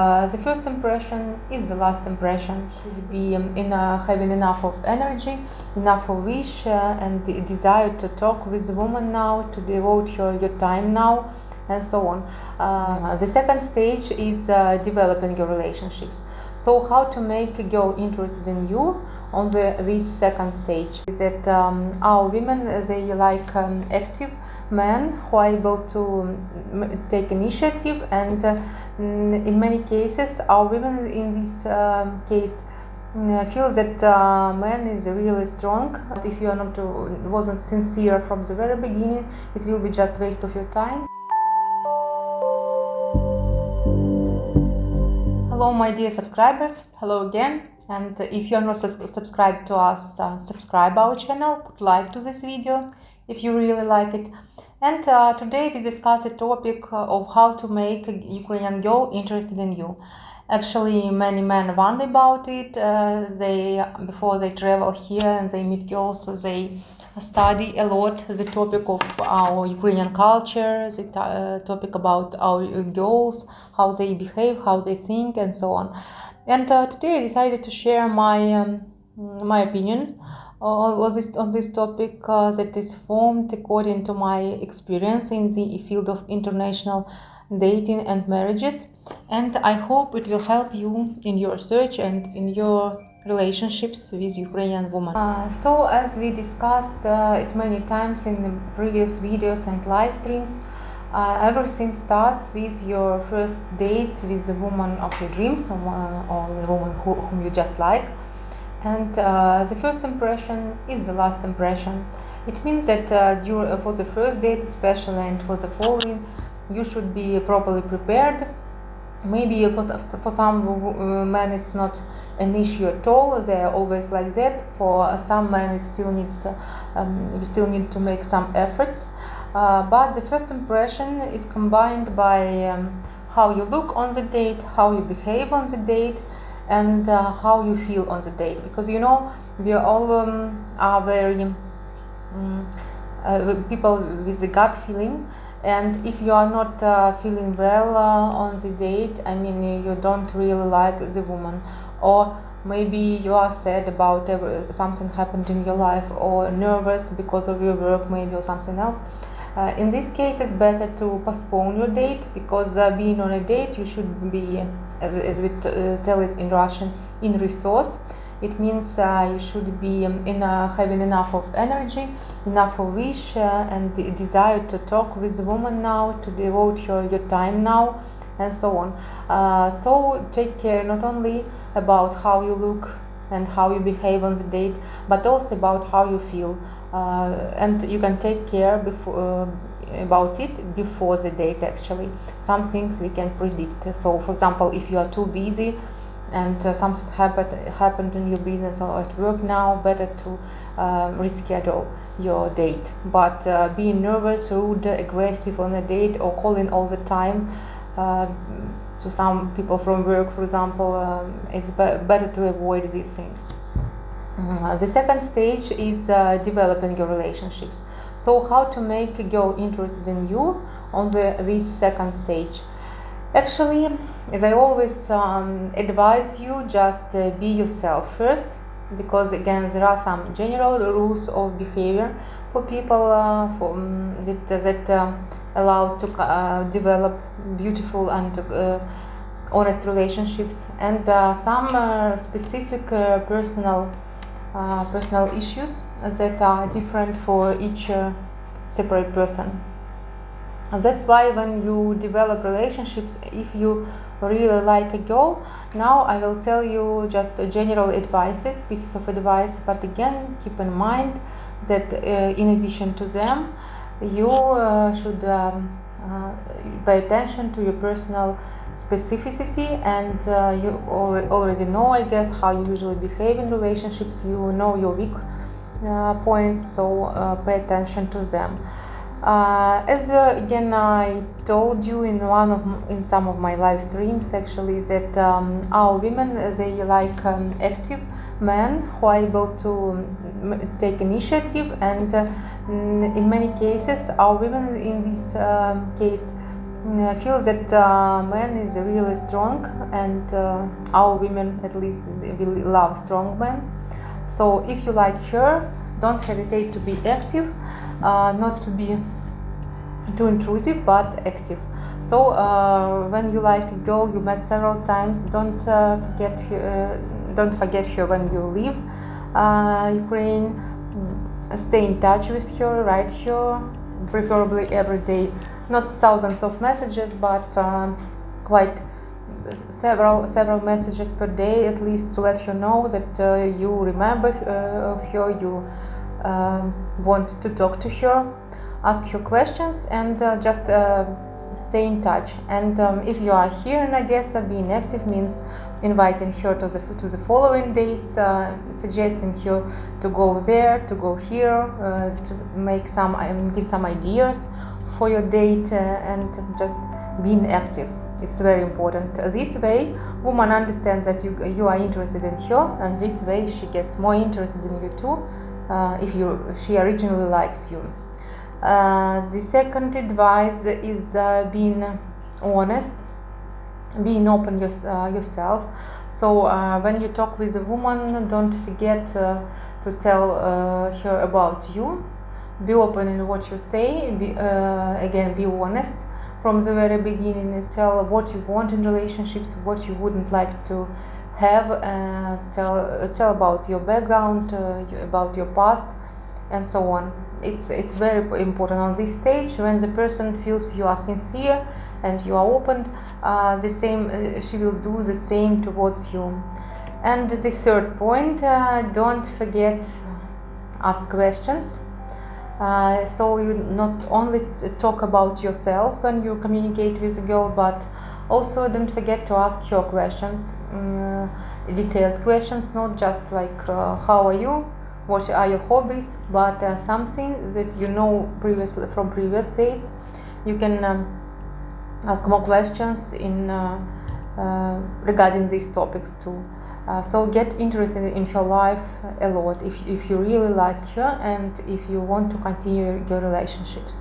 The first impression is the last impression. Should be having enough of energy, enough of wish and desire to talk with the woman now, to devote your time now, and so on. The second stage is developing your relationships. So how to make a girl interested in you on this second stage is that our women, they like active men who are able to take initiative, and in many cases our women in this case feel that man is really strong. But if you are not wasn't sincere from the very beginning, it will be just waste of your time. Hello my dear subscribers, hello again, and if you are not subscribed to us, subscribe our channel, put like to this video if you really like it. And today we discuss the topic of how to make a Ukrainian girl interested in you. Actually, many men wonder about it. Before they travel here and they meet girls, they study a lot the topic of our Ukrainian culture, the topic about our girls, how they behave, how they think, and so on. And today I decided to share my opinion on this topic that is formed according to my experience in the field of international dating and marriages, and I hope it will help you in your search and in your relationships with Ukrainian women. So as we discussed it many times in the previous videos and live streams, everything starts with your first dates with the woman of your dreams, or the woman whom you just like. And the first impression is the last impression. It means that for the first date especially, and for the following, you should be properly prepared. Maybe for some men it's not an issue at all, they are always like that. For some men it still needs, you still need to make some efforts. But the first impression is combined by how you look on the date, how you behave on the date, and how you feel on the date, because you know we all are very people with a gut feeling, and if you are not feeling well on the date, I mean you don't really like the woman, or maybe you are sad about something happened in your life, or nervous because of your work maybe, or something else. In this case it's better to postpone your date, because being on a date you should be, as we tell it in Russian, in resource. It means you should be having enough of energy, enough of wish and desire to talk with the woman now, to devote your time now, and so on. So take care not only about how you look and how you behave on the date, but also about how you feel. And you can take care about it before the date. Actually, some things we can predict. So for example, if you are too busy and something happened in your business or at work now, better to reschedule your date. But being nervous, rude, aggressive on a date, or calling all the time to some people from work, for example, it's better to avoid these things. The second stage is developing your relationships. So how to make a girl interested in you on this second stage. Actually, as I always advise you, just be yourself first, because again there are some general rules of behavior for people that allow to develop beautiful and honest relationships, and some specific personal issues that are different for each separate person. And that's why when you develop relationships, if you really like a girl, now I will tell you just general advices, pieces of advice, but again keep in mind that in addition to them you should pay attention to your personal specificity, and you already know, I guess, how you usually behave in relationships. You know your weak points, so pay attention to them. As again I told you in some of my live streams, actually, that our women, they like active men who are able to take initiative, and in many cases our women in this case feel that man is really strong, and our women at least will love strong men. So if you like her, don't hesitate to be active, not to be too intrusive but active. So when you like a girl you met several times, don't forget her when you leave Ukraine. Stay in touch with her, write her, preferably every day, not thousands of messages, but quite several messages per day, at least, to let her know that you remember of her, you want to talk to her, ask her questions, and just stay in touch. And if you are here in Odessa, being active means inviting her to the following dates, suggesting her to go there, to go here, to make some give some ideas for your date, and just being active. It's very important. This way, woman understands that you are interested in her, and this way she gets more interested in you too, if she originally likes you. The second advice is being honest, being open yourself. So when you talk with a woman, don't forget to tell her about you. Be open in what you say. Be honest from the very beginning. Tell what you want in relationships, what you wouldn't like to have. Tell about your background, about your past, and so on. It's very important on this stage, when the person feels you are sincere and you are open. She will do the same towards you. And the third point, don't forget ask questions. So you not only talk about yourself when you communicate with a girl, but also don't forget to ask her questions, detailed questions, not just like how are you, what are your hobbies, but something that you know previously from previous dates. You can ask more questions regarding these topics too. So get interested in her life a lot if you really like her and if you want to continue your relationships.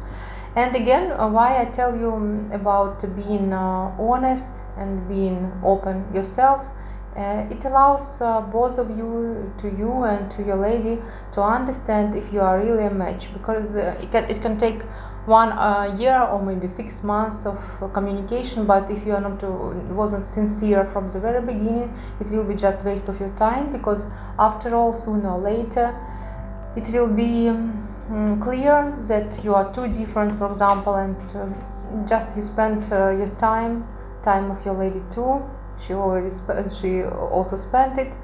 And again, why I tell you about being honest and being open yourself, it allows both of you and to your lady to understand if you are really a match, because it can take 1 year or maybe 6 months of communication, but if you are wasn't sincere from the very beginning, it will be just waste of your time, because after all, sooner or later it will be clear that you are too different, for example, and just you spent your time of your lady too. She also spent it,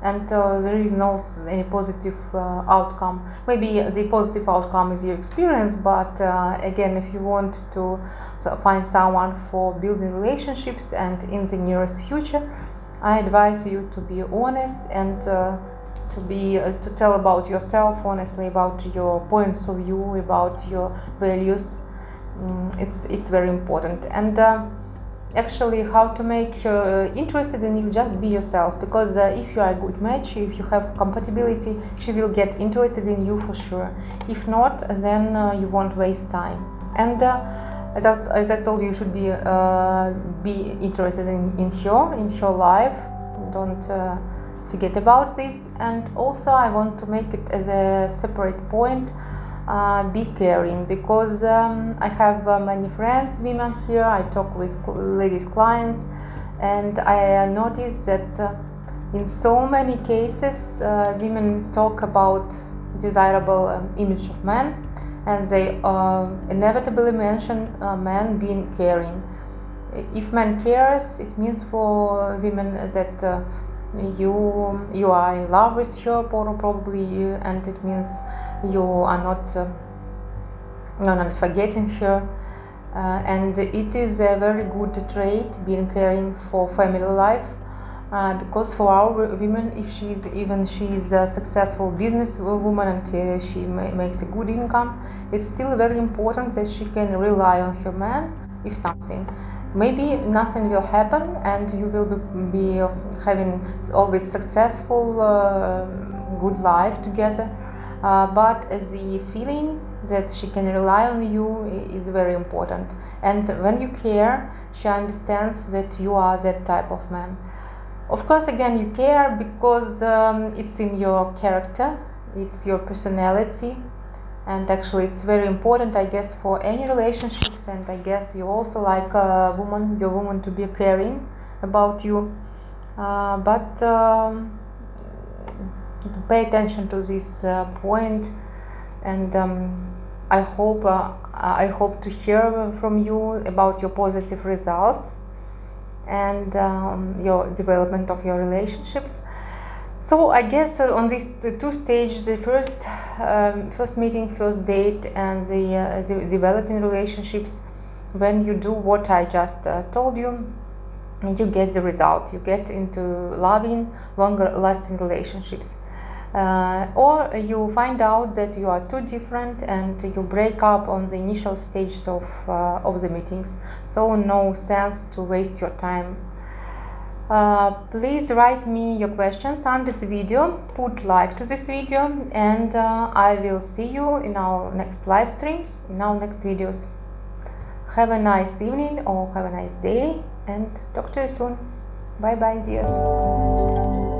and there is any positive outcome. Maybe the positive outcome is your experience, but again, if you want to find someone for building relationships and in the nearest future, I advise you to be honest and to tell about yourself honestly, about your points of view, about your values. It's very important. And actually, how to make her interested in you, just be yourself, because if you are a good match, if you have compatibility, she will get interested in you for sure. If not, then you won't waste time. And as I told you, you should be interested in her life. Don't forget about this. And also I want to make it as a separate point. Be caring, because I have many friends, women here. I talk with ladies clients, and I notice that in so many cases women talk about desirable image of men, and they inevitably mention men being caring. If man cares, it means for women that you are in love with her probably, and it means you are not forgetting her, and it is a very good trait, being caring for family life, because for our women, if she's a successful business woman and she makes a good income, it's still very important that she can rely on her man. If something, maybe nothing will happen and you will be having always successful good life together, but the feeling that she can rely on you is very important. And when you care, she understands that you are that type of man. Of course, again, you care because it's in your character, it's your personality, and actually it's very important, I guess, for any relationships. And I guess you also like a woman, your woman, to be caring about you, but pay attention to this point. And I hope to hear from you about your positive results and your development of your relationships. So I guess on these two stages, the first meeting, first date, and the developing relationships, when you do what I just told you, you get the result. You get into loving, longer lasting relationships. Or you find out that you are too different and you break up on the initial stages of the meetings. So no sense to waste your time. Please write me your questions under this video, put like to this video, and I will see you in our next live streams, in our next videos. Have a nice evening or have a nice day, and talk to you soon. Bye bye, dears.